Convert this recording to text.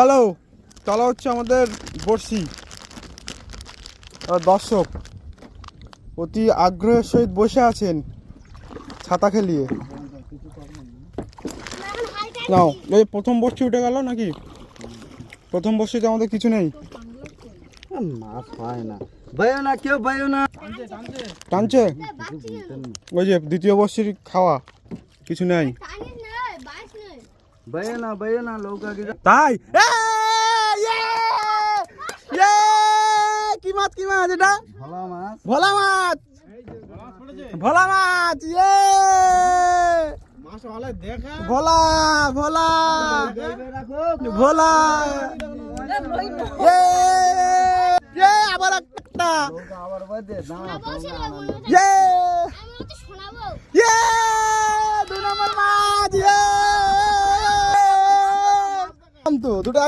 Hello, চলা হচ্ছে আমাদের বড়শি। দর্শক অতি আগ্রহের সহিত বসে আছেন ছাতা খেলিয়ে। নাও, এই প্রথম বর্ষি উঠে গেল নাকি? প্রথম বর্ষিতে আমাদের কিছু নেই, মাছ হয় না, বাইও না কেউ, বাইও না। টানছে ওই যে দ্বিতীয় বর্ষির খাওয়া, কিছু নেই বাইও না লৌকা কি তাই। কি মাছ, কি মাছ এটা? ভোলা মাছ, ভোলা মাছ, ভোলা মাছ। ভোলা ভোলা ভোলা। আবার একটা আবার বাদে দাঁড়া 2 নম্বর মাছ। তো দুটো